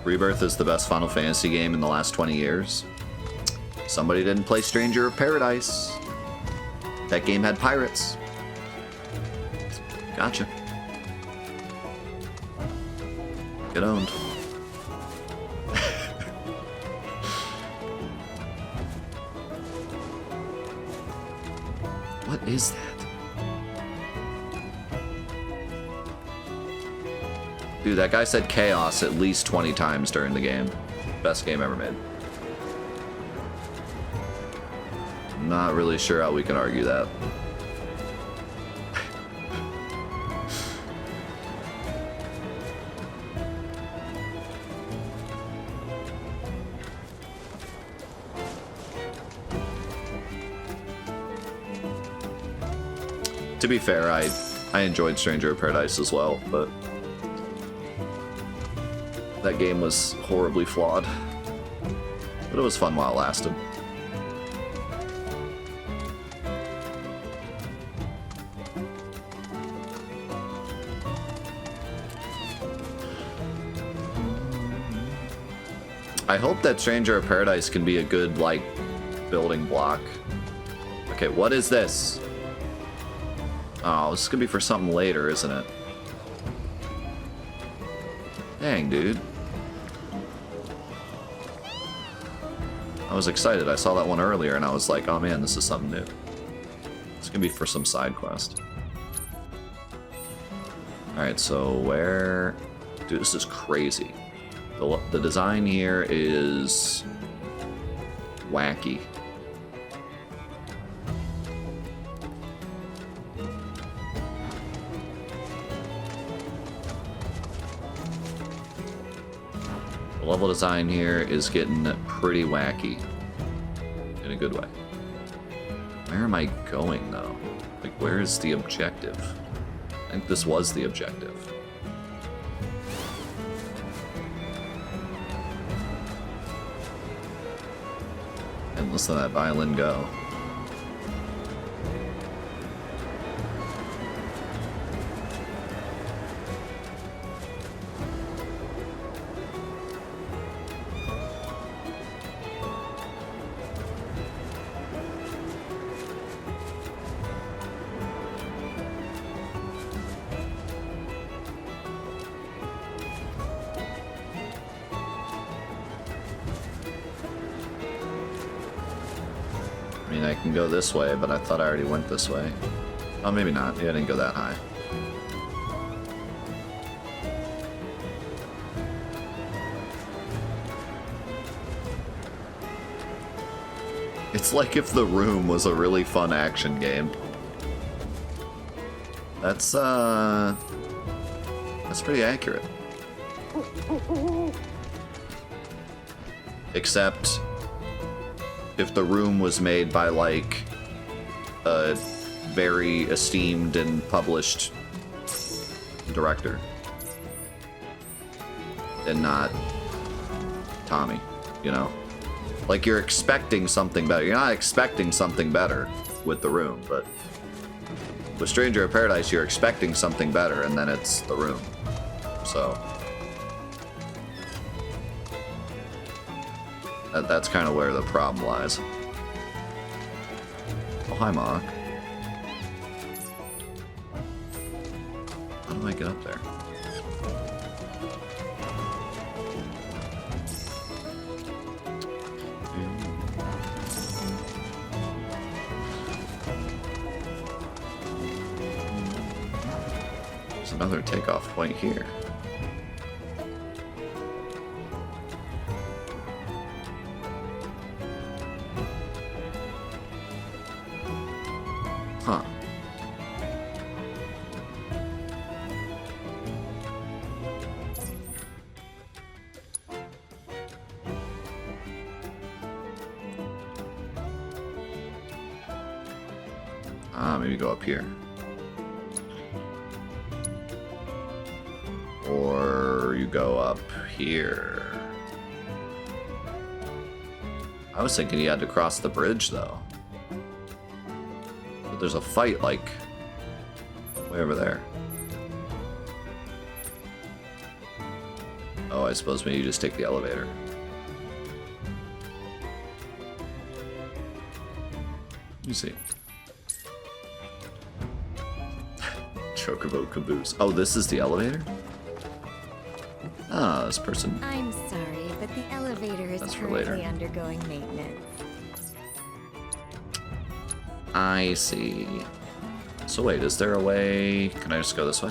Rebirth is the best Final Fantasy game in the last 20 years. Somebody didn't play Stranger of Paradise. That game had pirates. Gotcha. Get owned. What is that? Dude, that guy said chaos at least 20 times during the game. Best game ever made. Not really sure how we can argue that. To be fair, I enjoyed Stranger of Paradise as well, but that game was horribly flawed. But it was fun while it lasted. I hope that Stranger of Paradise can be a good, like, building block. Okay, what is this? Oh, this is gonna be for something later, isn't it? Dang, dude. I was excited. I saw that one earlier and I was like, oh man, this is something new. It's gonna be for some side quest. Alright, so where... Dude, this is crazy. The design here is wacky. The level design here is getting pretty wacky in a good way. Where am I going though? Like, where is the objective? I think this was the objective. And listen to that violin go. I mean, I can go this way, but I thought I already went this way. Oh, maybe not. Yeah, I didn't go that high. It's like if The Room was a really fun action game. That's pretty accurate. Except if The Room was made by, like, a very esteemed and published director. And not Tommy, you know? Like, you're expecting something better. You're not expecting something better with The Room, but with Stranger of Paradise, you're expecting something better, and then it's The Room. So that's kind of where the problem lies. Oh, hi, Mock. How do I get up there? There's another takeoff point here. Huh. Maybe go up here. Or you go up here. I was thinking you had to cross the bridge, though. But there's a fight, like, way over there. Oh, suppose maybe you just take the elevator. You see. Chocobo caboose. Oh, this is the elevator? Ah, this person. I'm sorry, but the elevator is currently undergoing maintenance. I see. So wait, is there a way? Can I just go this way?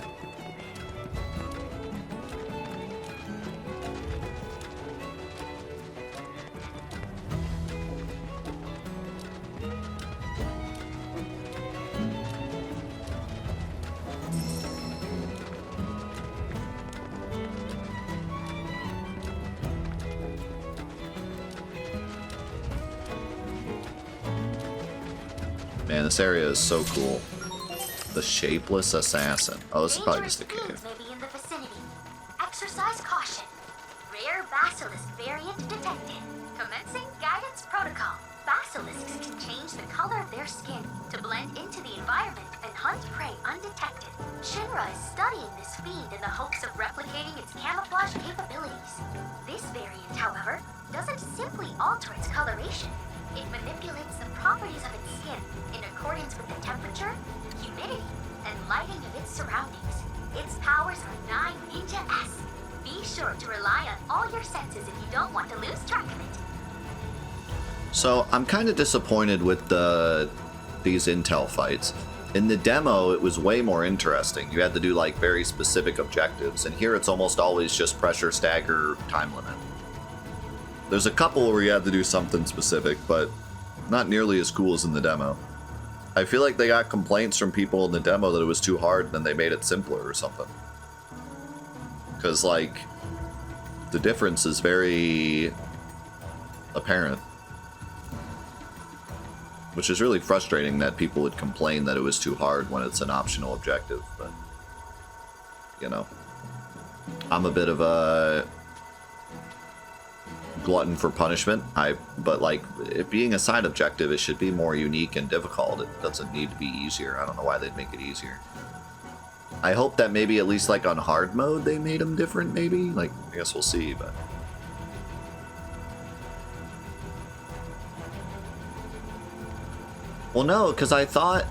Man, this area is so cool. The Shapeless Assassin. Oh, this is probably just a cave. May be in the vicinity. Exercise caution. Rare basilisk variant detected. Commencing guidance protocol. Basilisks can change the color of their skin to blend into the environment and hunt prey undetected. Shinra is studying this fiend in the hopes of replicating its camouflage capabilities. This variant, however, doesn't simply alter its coloration. It manipulates the properties of its skin in accordance with the temperature, humidity, and lighting of its surroundings. Its powers are 9 Ninja-esque. Be sure to rely on all your senses if you don't want to lose track of it. So I'm kind of disappointed with these intel fights. In the demo, it was way more interesting. You had to do like very specific objectives, and here it's almost always just pressure, stagger, time limit. There's a couple where you have to do something specific, but not nearly as cool as in the demo. I feel like they got complaints from people in the demo that it was too hard and then they made it simpler or something. Because, like, the difference is very apparent. Which is really frustrating that people would complain that it was too hard when it's an optional objective, but, you know. I'm a bit of a glutton for punishment, but like it being a side objective, it should be more unique and difficult. It doesn't need to be easier. I don't know why they'd make it easier. I hope that maybe at least like on hard mode they made them different, maybe. Like, I guess we'll see, but well, no, because I thought,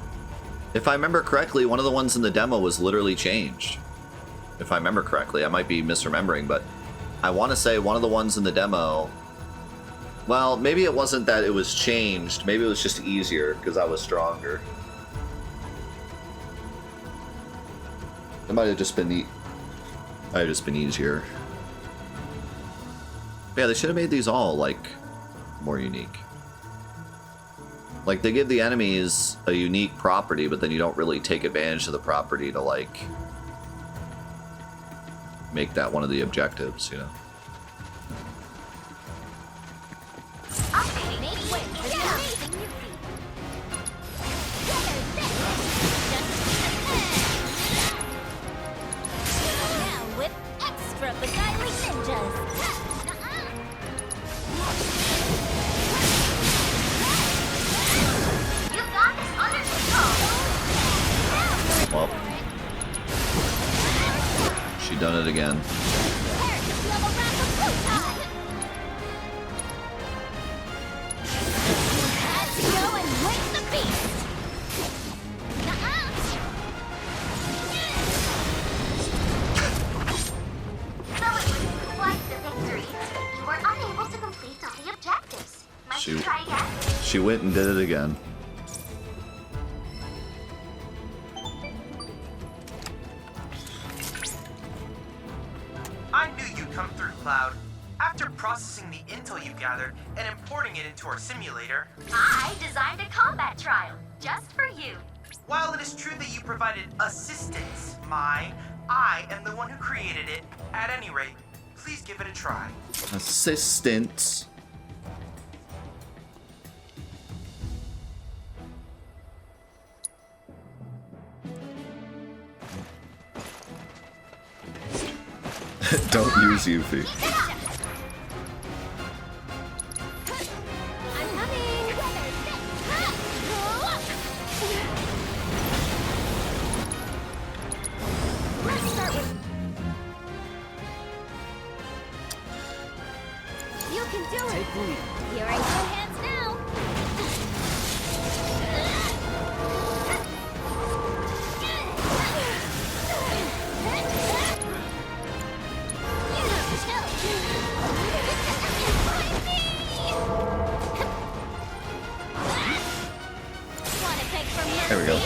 if I remember correctly, one of the ones in the demo was literally changed. If I remember correctly, I might be misremembering, but I want to say one of the ones in the demo, well, maybe it wasn't that it was changed. Maybe it was just easier because I was stronger. It might have just been easier. But yeah, they should have made these all like more unique. Like they give the enemies a unique property, but then you don't really take advantage of the property to like make that one of the objectives, you know. Now with extra beguiling ninjas. You got this under control. Well, she done it again. She went and did it again. I knew you'd come through, Cloud. After processing the intel you gathered and importing it into our simulator, I designed a combat trial just for you. while it is true that you provided assistance, I am the one who created it. At any rate, please give it a try. Assistance. Don't use Yuffie. You can do it! Take the lead. You're in good hands now! There we go.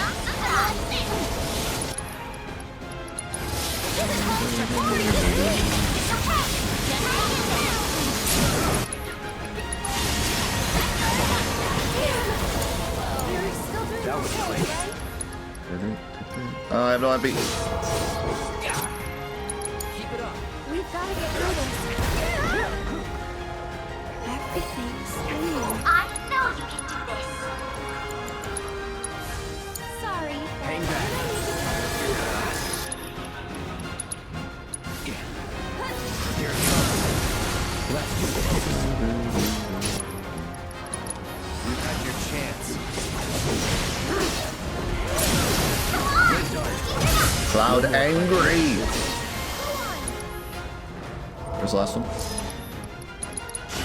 That was quick. I have no idea. Keep it up. We've got to get through this. Everything's real. I know you can do this. Sorry. Hang back. Here it comes. Let's do this. You had your chance. Good dart. Cloud angry. Where's the last one?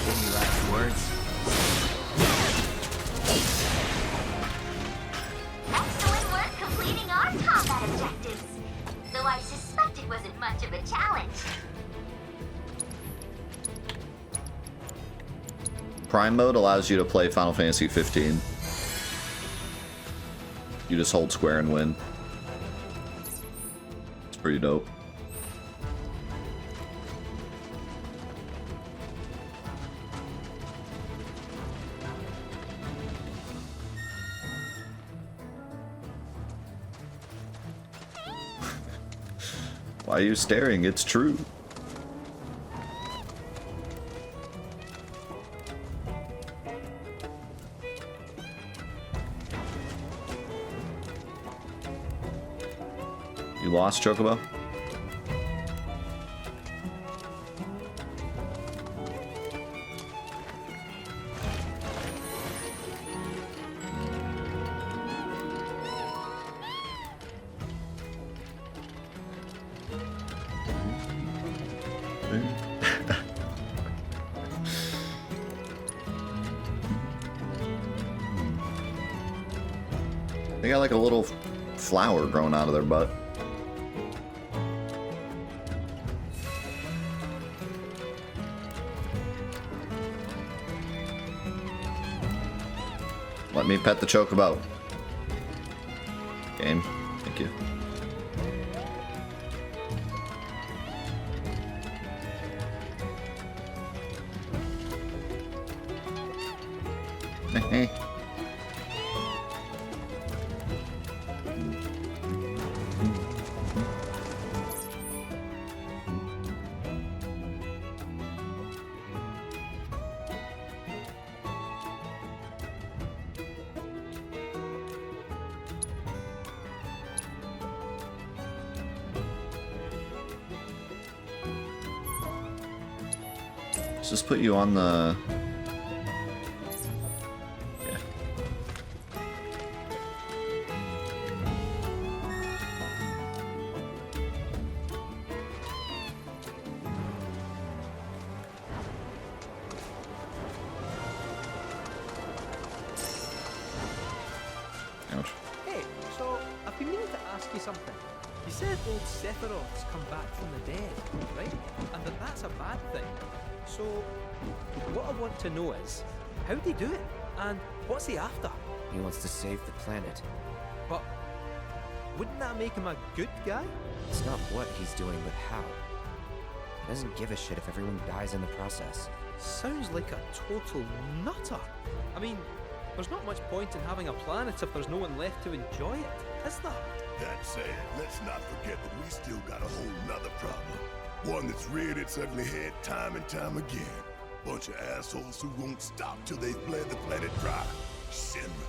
Any last words? Excellent work completing our combat objectives. Though I suspect it wasn't much of a challenge. Prime mode allows you to play Final Fantasy 15. You just hold square and win. It's pretty dope. Why are you staring? It's true. You lost, Chocobo? They got like a little flower growing out of their butt. Let me pet the chocobo. Game. Thank you. Let's just put you on the... Yeah. Ouch. Hey, so I've been meaning to ask you something. You said old Sephiroth's come back from the dead, right? And that's a bad thing. So, what I want to know is, how'd he do it? And what's he after? He wants to save the planet. But wouldn't that make him a good guy? It's not what he's doing, but how. He doesn't give a shit if everyone dies in the process. Sounds like a total nutter. I mean, there's not much point in having a planet if there's no one left to enjoy it, is there? That said, let's not forget that we still got a whole nother problem. One that's reared its ugly head time and time again. Bunch of assholes who won't stop till they've bled the planet dry. Shinra.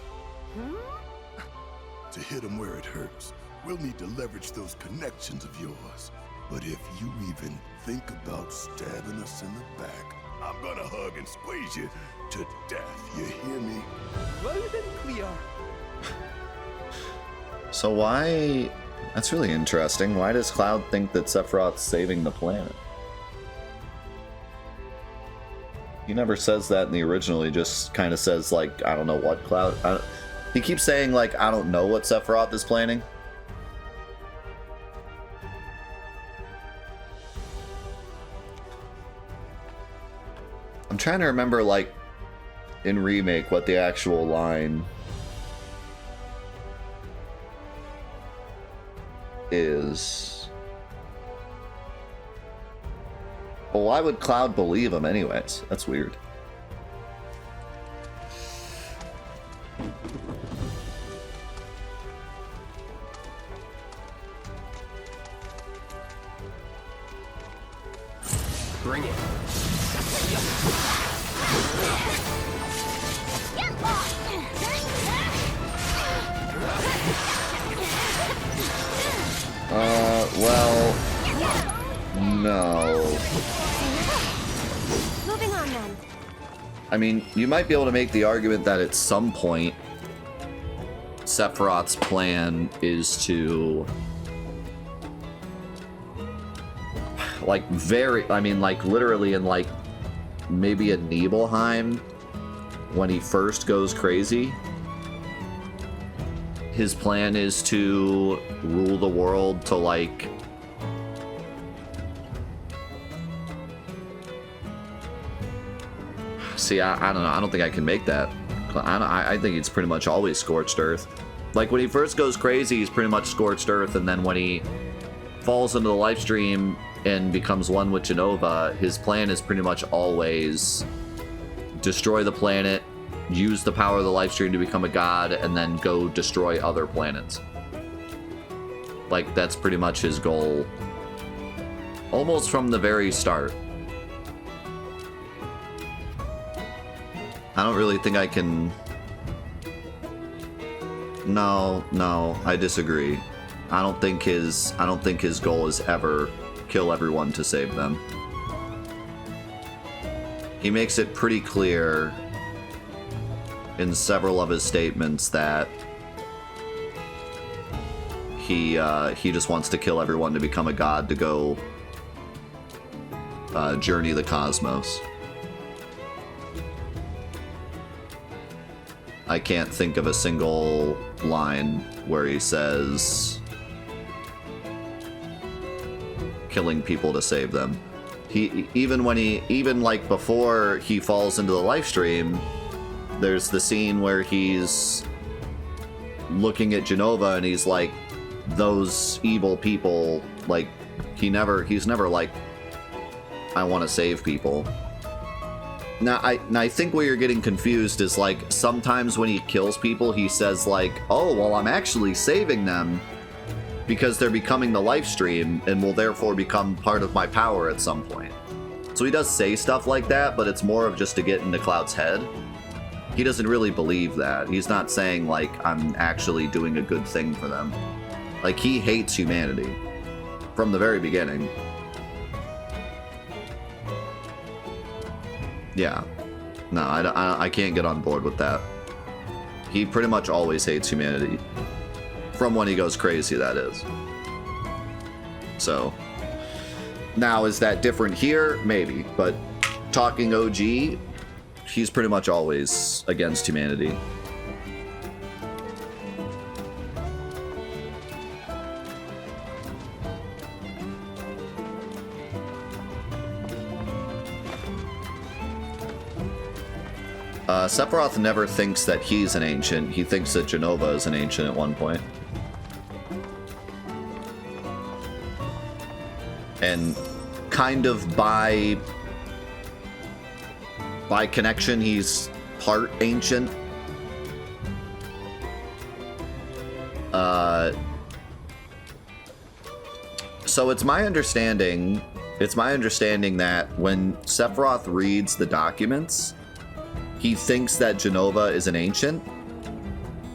To hit them where it hurts, we'll need to leverage those connections of yours. But if you even think about stabbing us in the back, I'm gonna hug and squeeze you to death, you hear me? Loud and clear. So why... That's really interesting. Why does Cloud think that Sephiroth's saving the planet? He never says that in the original. He just kind of says, like, I don't know what Cloud... He keeps saying, like, I don't know what Sephiroth is planning. I'm trying to remember, like, in Remake, what the actual line is. Well, why would Cloud believe him anyways? That's weird. Bring it. Well, no. Moving on then. I mean, you might be able to make the argument that at some point, Sephiroth's plan is to, like, literally in, like, maybe a Nibelheim, when he first goes crazy, his plan is to rule the world to, like, see, I don't know. I don't think I can make that. I think it's pretty much always Scorched Earth. Like, when he first goes crazy, he's pretty much Scorched Earth, and then when he falls into the life stream and becomes one with Jenova, his plan is pretty much always destroy the planet, use the power of the life stream to become a god, and then go destroy other planets. Like, that's pretty much his goal. Almost from the very start. I don't really think I can... No, I disagree. I don't think his goal is ever kill everyone to save them. He makes it pretty clear in several of his statements that he just wants to kill everyone to become a god to go journey the cosmos. I can't think of a single line where he says killing people to save them. Even like before he falls into the life stream, there's the scene where he's looking at Jenova and he's like, those evil people, like, he's never like, I want to save people. Now I think where you're getting confused is, like, sometimes when he kills people, he says, like, oh, well, I'm actually saving them because they're becoming the life stream and will therefore become part of my power at some point. So he does say stuff like that, but it's more of just to get into Cloud's head. He doesn't really believe that. He's not saying, like, I'm actually doing a good thing for them. Like, he hates humanity from the very beginning. Yeah. No, I can't get on board with that. He pretty much always hates humanity. From when he goes crazy, that is. So. Now, is that different here? Maybe. But talking OG, he's pretty much always against humanity. Sephiroth never thinks that he's an ancient. He thinks that Jenova is an ancient at one point. And kind of by connection, he's part ancient. So it's my understanding that when Sephiroth reads the documents, he thinks that Jenova is an ancient,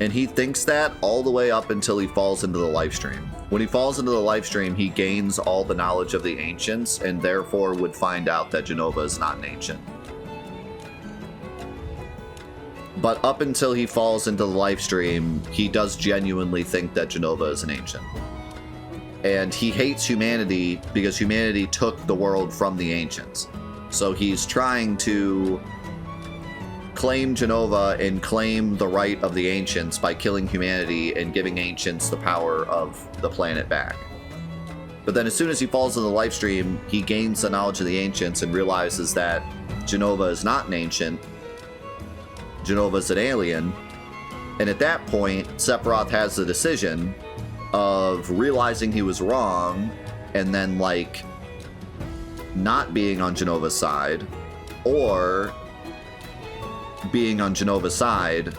and he thinks that all the way up until he falls into the life stream. When he falls into the life stream, he gains all the knowledge of the ancients, and therefore would find out that Jenova is not an ancient. But up until he falls into the life stream, he does genuinely think that Jenova is an ancient. And he hates humanity because humanity took the world from the ancients. So he's trying to claim Genova and claim the right of the Ancients by killing humanity and giving Ancients the power of the planet back. But then as soon as he falls into the life stream, he gains the knowledge of the Ancients and realizes that Genova is not an Ancient. Genova is an alien. And at that point, Sephiroth has the decision of realizing he was wrong and then, like, not being on Genova's side, or being on Genova's side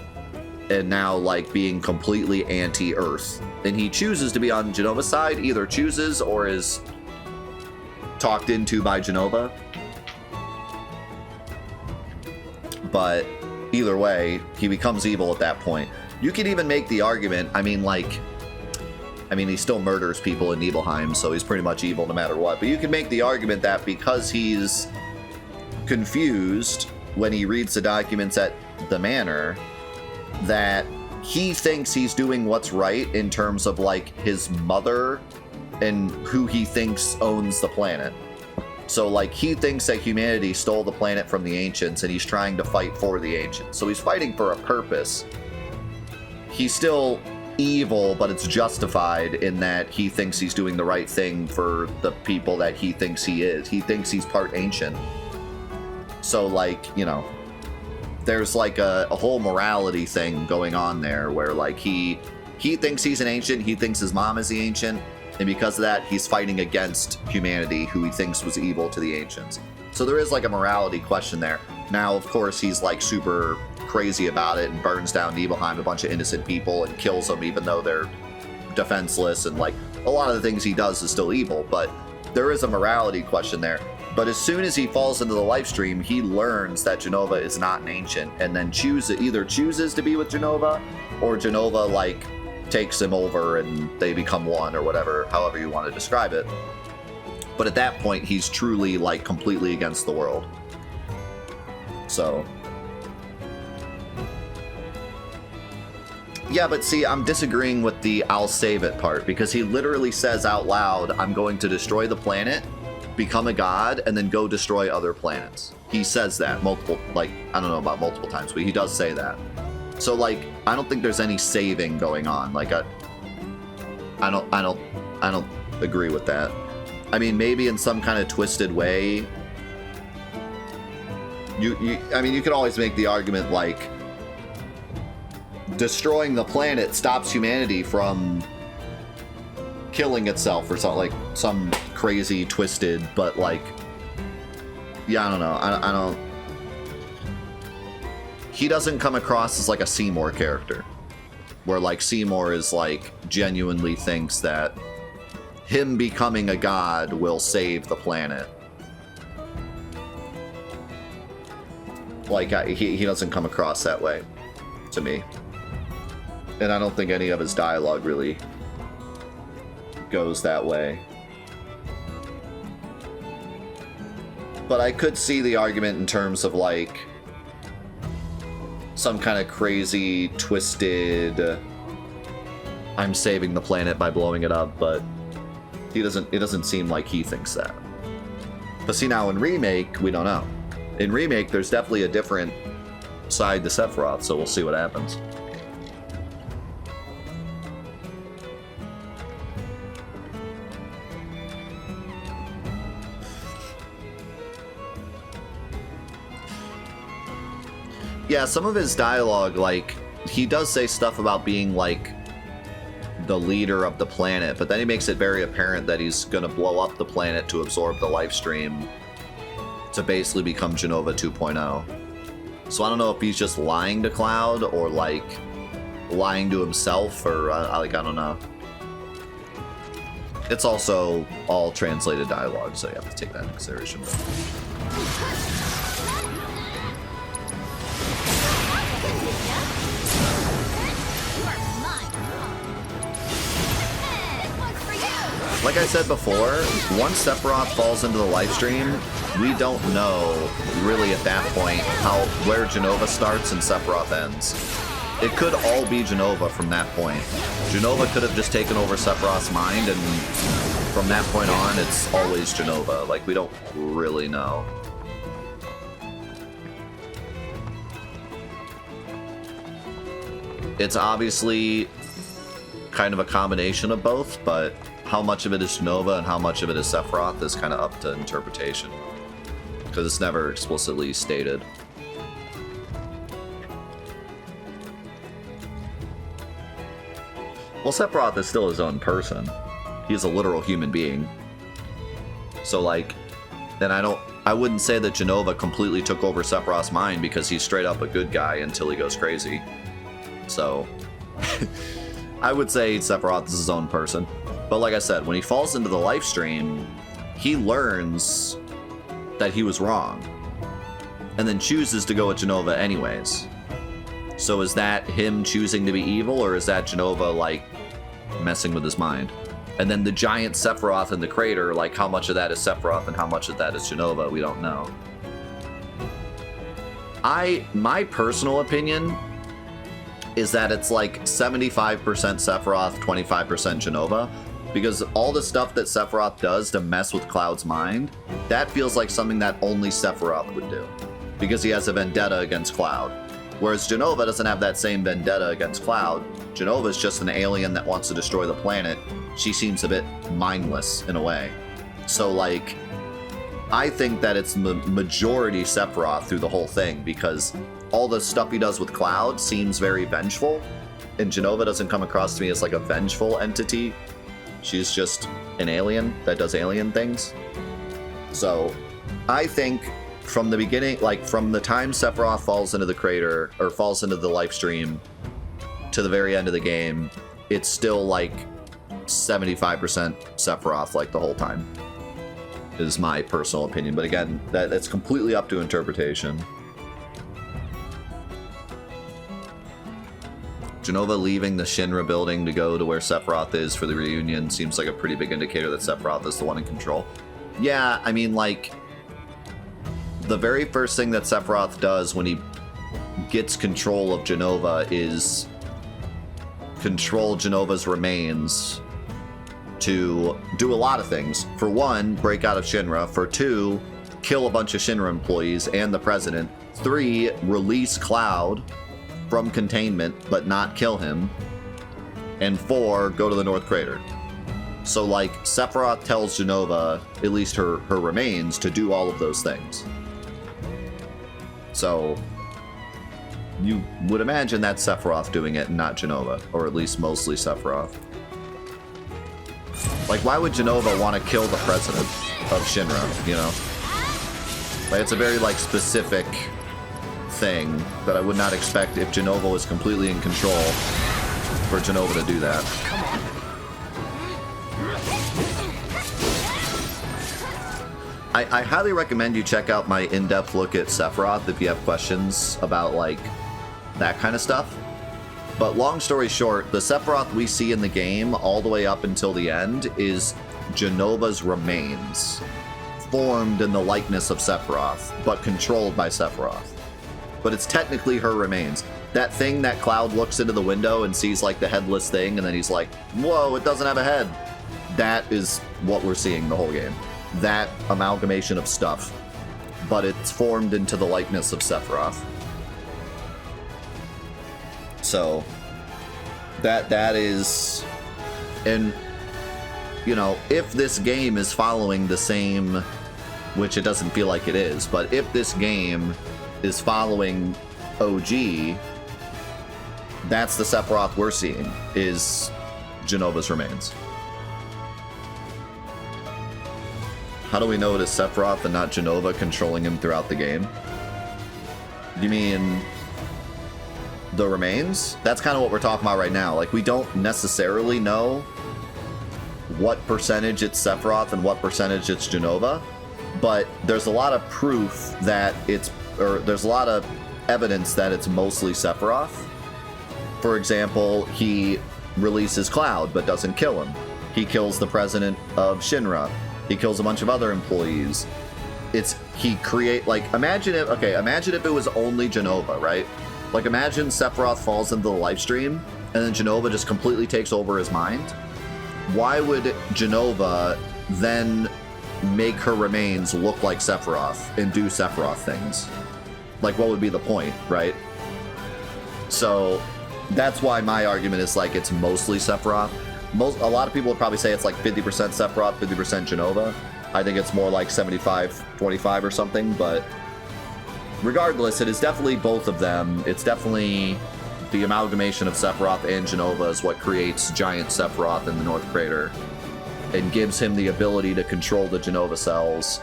and now, like, being completely anti-Earth. And he chooses to be on Genova's side, either chooses or is talked into by Genova. But either way, he becomes evil at that point. You could even make the argument, I mean, he still murders people in Nibelheim, so he's pretty much evil no matter what. But you can make the argument that because he's confused when he reads the documents at the manor, that he thinks he's doing what's right in terms of, like, his mother and who he thinks owns the planet. So, like, he thinks that humanity stole the planet from the Ancients, and he's trying to fight for the Ancients. So he's fighting for a purpose. He's still evil, but it's justified in that he thinks he's doing the right thing for the people that he thinks he is. He thinks he's part Ancient. So, like, you know, there's, like, a whole morality thing going on there where, like, he thinks he's an Ancient, he thinks his mom is the Ancient, and because of that, he's fighting against humanity, who he thinks was evil to the Ancients. So there is, like, a morality question there. Now, of course, he's, like, super crazy about it and burns down Nibelheim, a bunch of innocent people, and kills them even though they're defenseless, and, like, a lot of the things he does is still evil, but there is a morality question there. But as soon as he falls into the life stream, he learns that Genova is not an Ancient, and then either chooses to be with Genova, or Genova, like, takes him over and they become one, or whatever, however you want to describe it. But at that point, he's truly, like, completely against the world. So yeah, but see, I'm disagreeing with the "I'll save it" part, because he literally says out loud, I'm going to destroy the planet, become a god, and then go destroy other planets. He says that multiple, like, I don't know about multiple times, but he does say that. So, like, I don't think there's any saving going on. Like, I don't agree with that. I mean, maybe in some kind of twisted way, I mean, you could always make the argument, like, destroying the planet stops humanity from killing itself or something, like some crazy twisted, but, like, yeah, I don't know. I don't. He doesn't come across as, like, a Seymour character, where, like, Seymour is, like, genuinely thinks that him becoming a god will save the planet. Like, he doesn't come across that way to me. And I don't think any of his dialogue really goes that way. But I could see the argument in terms of, like, some kind of crazy, twisted, I'm saving the planet by blowing it up, but it doesn't seem like he thinks that. But see, now in Remake, we don't know. In Remake, there's definitely a different side to Sephiroth, so we'll see what happens. Yeah, some of his dialogue, like, he does say stuff about being, like, the leader of the planet, but then he makes it very apparent that he's gonna blow up the planet to absorb the life stream to basically become Genova 2.0. So I don't know if he's just lying to Cloud, or, like, lying to himself, or, like, I don't know. It's also all translated dialogue, so you have to take that into consideration. Like I said before, once Sephiroth falls into the life stream, we don't know really at that point where Genova starts and Sephiroth ends. It could all be Genova from that point. Genova could have just taken over Sephiroth's mind, and from that point on, it's always Genova. Like, we don't really know. It's obviously kind of a combination of both, but how much of it is Jenova and how much of it is Sephiroth is kind of up to interpretation, because it's never explicitly stated. Well, Sephiroth is still his own person. He's a literal human being. So, like, and I wouldn't say that Jenova completely took over Sephiroth's mind, because he's straight up a good guy until he goes crazy. So, I would say Sephiroth is his own person. But like I said, when he falls into the life stream, he learns that he was wrong, and then chooses to go with Jenova anyways. So is that him choosing to be evil, or is that Jenova, like, messing with his mind? And then the giant Sephiroth in the crater, like, how much of that is Sephiroth and how much of that is Jenova, we don't know. My personal opinion is that it's like 75% Sephiroth, 25% Jenova, because all the stuff that Sephiroth does to mess with Cloud's mind, that feels like something that only Sephiroth would do, because he has a vendetta against Cloud. Whereas Jenova doesn't have that same vendetta against Cloud. Jenova is just an alien that wants to destroy the planet. She seems a bit mindless in a way. So, like, I think that it's majority Sephiroth through the whole thing, because all the stuff he does with Cloud seems very vengeful, and Jenova doesn't come across to me as like a vengeful entity. She's just an alien that does alien things. So, I think from the beginning, like from the time Sephiroth falls into the crater, or falls into the life stream, to the very end of the game, it's still like 75% Sephiroth, like the whole time, is my personal opinion. But again, that's completely up to interpretation. Jenova leaving the Shinra building to go to where Sephiroth is for the reunion seems like a pretty big indicator that Sephiroth is the one in control. Yeah, I mean, like, the very first thing that Sephiroth does when he gets control of Jenova is control Jenova's remains to do a lot of things. For one, break out of Shinra. For two, kill a bunch of Shinra employees and the president. 3, release Cloud from containment but not kill him. And 4, go to the North Crater. So, like, Sephiroth tells Jenova, at least her remains, to do all of those things. So, you would imagine that's Sephiroth doing it, not Jenova, or at least mostly Sephiroth. Like, why would Jenova want to kill the president of Shinra, you know? Like, it's a very, like, specific thing that I would not expect if Jenova was completely in control for Jenova to do that. I highly recommend you check out my in-depth look at Sephiroth if you have questions about, like, that kind of stuff. But long story short, the Sephiroth we see in the game all the way up until the end is Jenova's remains, formed in the likeness of Sephiroth, but controlled by Sephiroth. But it's technically her remains. That thing that Cloud looks into the window and sees, like, the headless thing, and then he's like, whoa, it doesn't have a head. That is what we're seeing the whole game. That amalgamation of stuff. But it's formed into the likeness of Sephiroth. So, that is... And, you know, if this game is following the same... Which it doesn't feel like it is, but if this game is following OG, that's the Sephiroth we're seeing, is Jenova's remains. How do we know it is Sephiroth and not Jenova controlling him throughout the game? You mean the remains? That's kind of what we're talking about right now. Like, we don't necessarily know what percentage it's Sephiroth and what percentage it's Jenova, but there's a lot of proof that it's, or there's a lot of evidence that it's mostly Sephiroth. For example, he releases Cloud but doesn't kill him. He kills the president of Shinra. He kills a bunch of other employees. Imagine if it was only Jenova, right? Like, imagine Sephiroth falls into the life stream, and then Jenova just completely takes over his mind. Why would Jenova then make her remains look like Sephiroth and do Sephiroth things? Like, what would be the point, right? So, that's why my argument is like it's mostly Sephiroth. A lot of people would probably say it's like 50% Sephiroth, 50% Genova. I think it's more like 75-25 or something, but regardless, it is definitely both of them. It's definitely the amalgamation of Sephiroth and Genova is what creates Giant Sephiroth in the North Crater and gives him the ability to control the Genova cells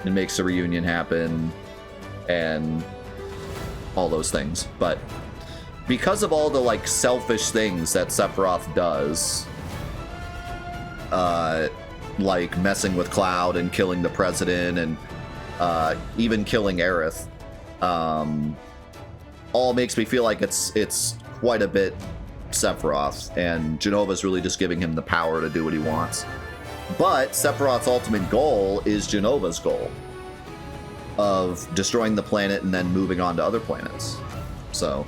and makes the reunion happen and all those things. But because of all the like selfish things that Sephiroth does, like messing with Cloud and killing the president and even killing Aerith, all makes me feel like it's quite a bit Sephiroth, and Genova's really just giving him the power to do what he wants. But Sephiroth's ultimate goal is Genova's goal of destroying the planet and then moving on to other planets. So,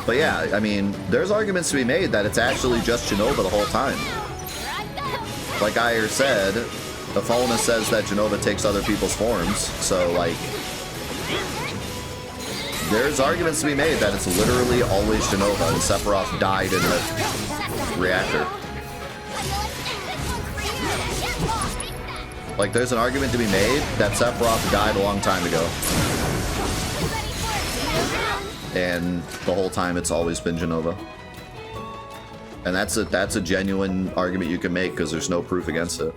but yeah, I mean, there's arguments to be made that it's actually just Genova the whole time. Like Ayer said, the Falleness says that Genova takes other people's forms, so like, there's arguments to be made that it's literally always Genova, and Sephiroth died in the reactor. Like, there's an argument to be made that Sephiroth died a long time ago. And the whole time it's always been Genova. And that's a genuine argument you can make because there's no proof against it.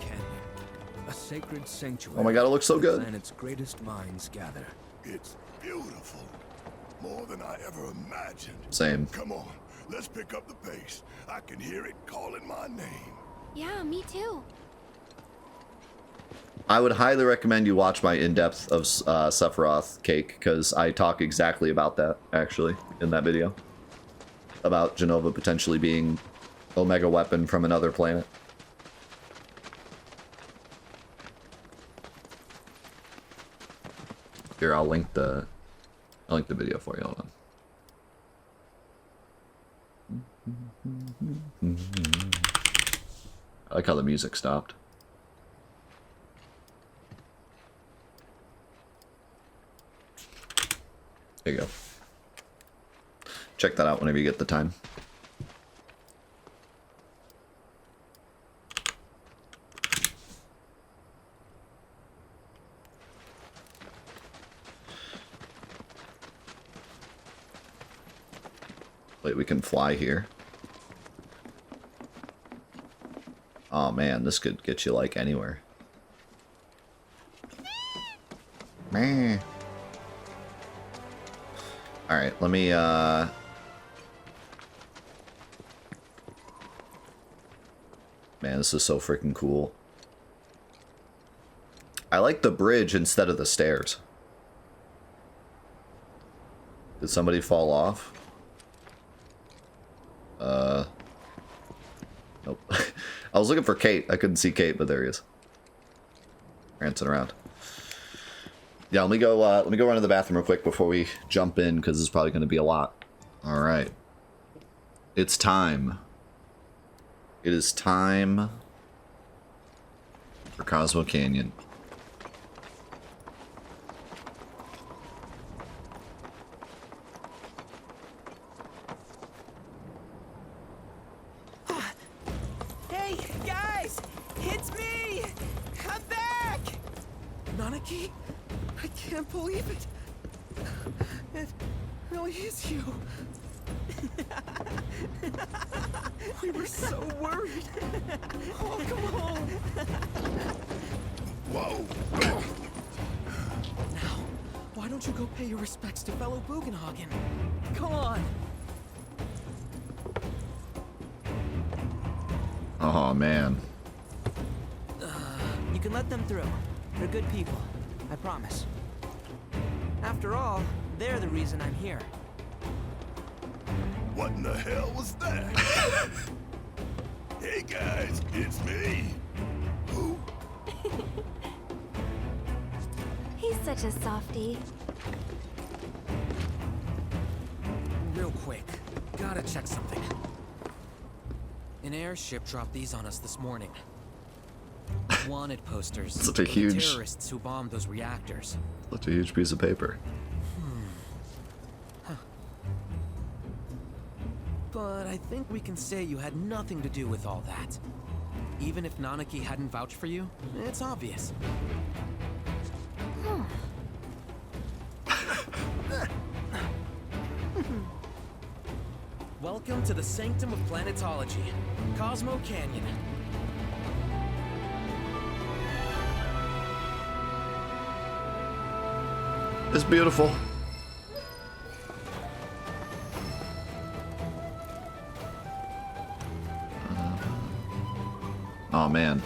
A sacred sanctuary. Oh my god, it looks so good. Planet's greatest minds gather. It's beautiful. More than I ever imagined. Same. Come on, let's pick up the pace. I can hear it calling my name. Yeah, me too. I would highly recommend you watch my in-depth of Sephiroth Cake, because I talk exactly about that, actually, in that video. About Genova potentially being Omega weapon from another planet. Here, I'll link the video for you. Hold on. I like how the music stopped. There you go. Check that out whenever you get the time. Wait, we can fly here. Oh man, this could get you like anywhere. Meh. Alright, let me, man, this is so freaking cool. I like the bridge instead of the stairs. Did somebody fall off? Nope. I was looking for Kate. I couldn't see Kate, but there he is. Prancing around. Yeah, let me go run to the bathroom real quick before we jump in, because this is probably going to be a lot. All right. It's time. It is time for Cosmo Canyon. Hey, guys! It's me! I'm back! Nanaki? I can't believe it. It really is you. We were so worried. Oh, come on. Whoa. Now, why don't you go pay your respects to fellow Bugenhagen? Come on. Oh, man. You can let them through. They're good people. I promise. After all, they're the reason I'm here. What in the hell was that? Hey guys, it's me. Who? He's such a softie. Real quick, gotta check something. An airship dropped these on us this morning. Wanted posters. Such a of the huge- terrorists who bombed those reactors. Such a huge piece of paper. But I think we can say you had nothing to do with all that. Even if Nanaki hadn't vouched for you, it's obvious. Welcome to the Sanctum of Planetology, Cosmo Canyon. It's beautiful. Oh man.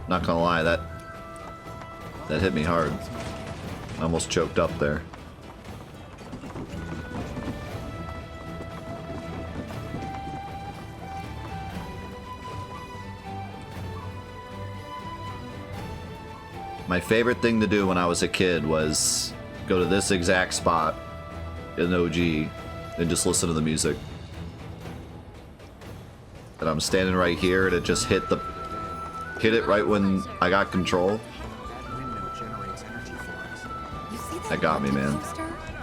Not gonna lie, that hit me hard. I almost choked up there. My favorite thing to do when I was a kid was go to this exact spot in OG and just listen to the music. And I'm standing right here and it just hit it right when I got control. That got me, man.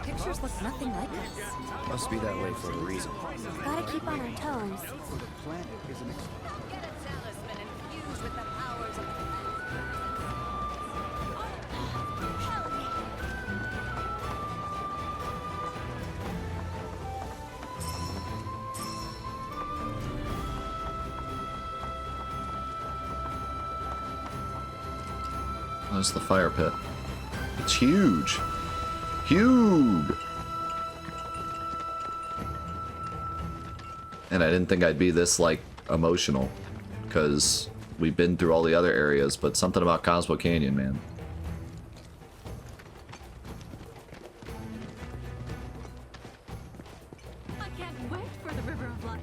Pictures look nothing like this. Must be that way for a reason. Gotta keep on our toes. There's the fire pit. It's huge. Huge! And I didn't think I'd be this, like, emotional. Because we've been through all the other areas, but something about Cosmo Canyon, man. I can't wait for the River of Light.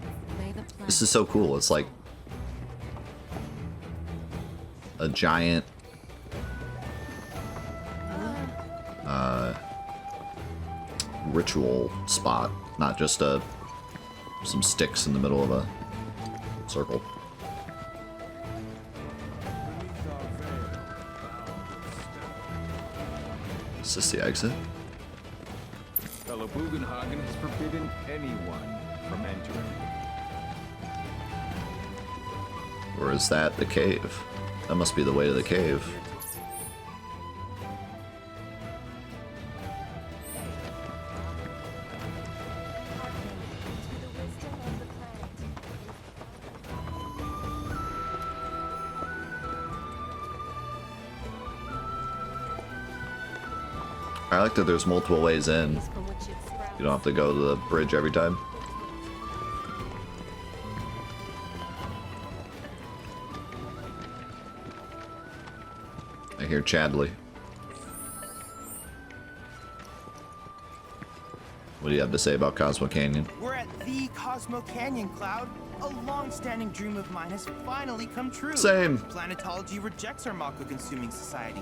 This is so cool. It's like a giant ritual spot, not just some sticks in the middle of a circle. Is this the exit? Fellow Bugenhagen has forbidden anyone from entering. Or is that the cave? That must be the way to the cave. I like that there's multiple ways in. You don't have to go to the bridge every time. I hear Chadley. What do you have to say about Cosmo Canyon? We're at the Cosmo Canyon, Cloud. A long-standing dream of mine has finally come true. Same. Planetology rejects our Mako-consuming society,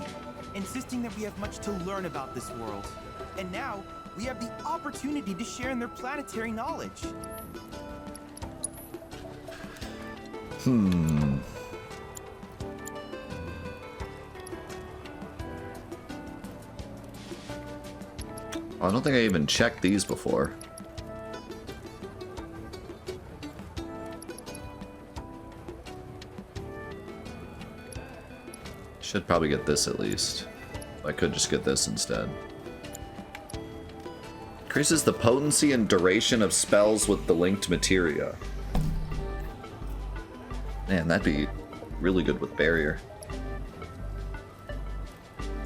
insisting that we have much to learn about this world. And now, we have the opportunity to share in their planetary knowledge. I don't think I even checked these before. Should probably get this at least. I could just get this instead. Increases the potency and duration of spells with the linked materia. Man, that'd be really good with barrier.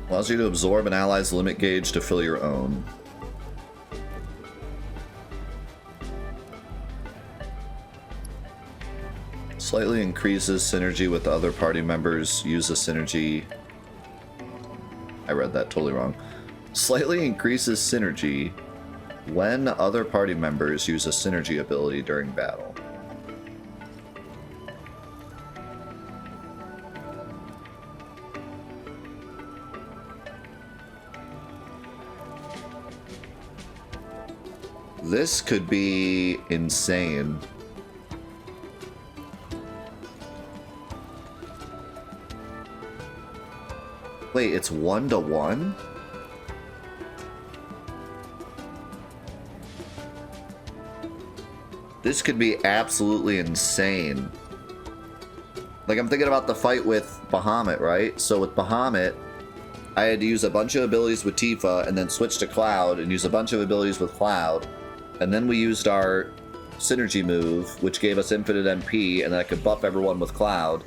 Allows you to absorb an ally's limit gauge to fill your own. Slightly increases synergy with other party members. Use a synergy. I read that totally wrong. Slightly increases synergy when other party members use a synergy ability during battle. This could be insane. Wait, it's 1-to-1? This could be absolutely insane. Like, I'm thinking about the fight with Bahamut, right? So with Bahamut, I had to use a bunch of abilities with Tifa and then switch to Cloud and use a bunch of abilities with Cloud. And then we used our synergy move, which gave us infinite MP, and then I could buff everyone with Cloud.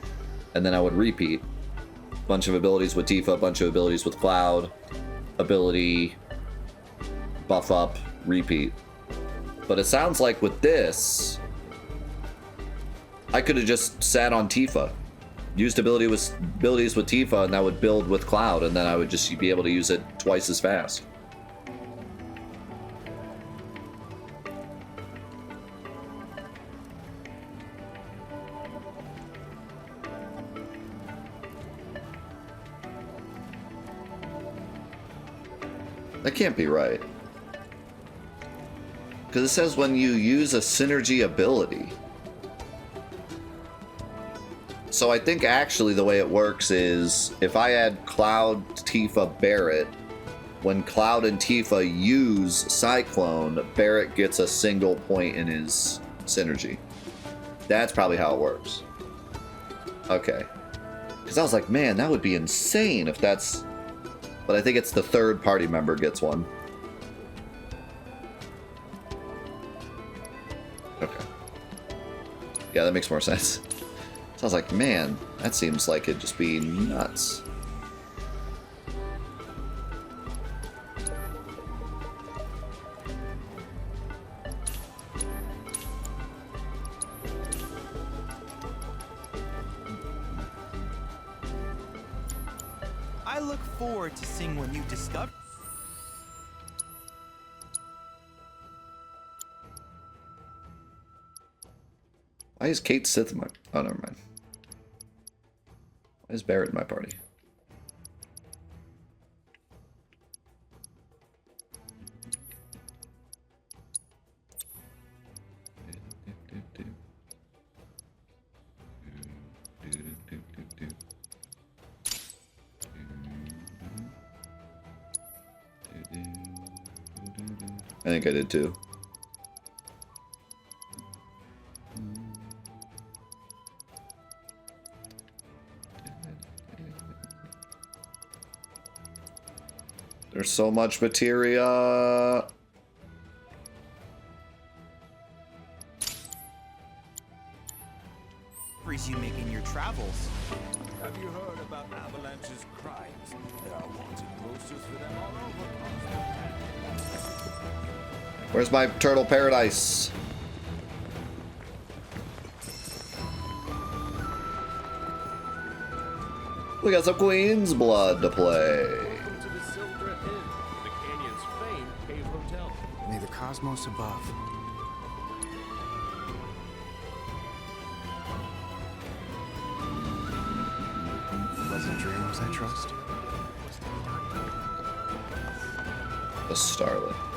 And then I would repeat. A bunch of abilities with Tifa, a bunch of abilities with Cloud, ability, buff up, repeat. But it sounds like with this, I could have just sat on Tifa, used abilities with Tifa, and that would build with Cloud, and then I would just be able to use it twice as fast. That can't be right. Because it says when you use a synergy ability. So I think actually the way it works is if I add Cloud, Tifa, Barret, when Cloud and Tifa use Cyclone, Barret gets a single point in his synergy. That's probably how it works. Okay. Because I was like, man, that would be insane if that's... But I think it's the third party member gets one. Okay. Yeah, that makes more sense. So I was like, man, that seems like it'd just be nuts. I look forward to seeing what you discover. Why is Kate Sith in my... Oh, never mind. Why is Barret in my party? I think I did too. There's so much materia. You make in your travels. Have you heard about Avalanche's crimes? There are wanted posters for them all over. Where's my turtle paradise? We got some Queen's Blood to play. Welcome to the Silver Inn, the Canyon's famed cave hotel. May the cosmos above. Pleasant dreams, I trust. The Starlet.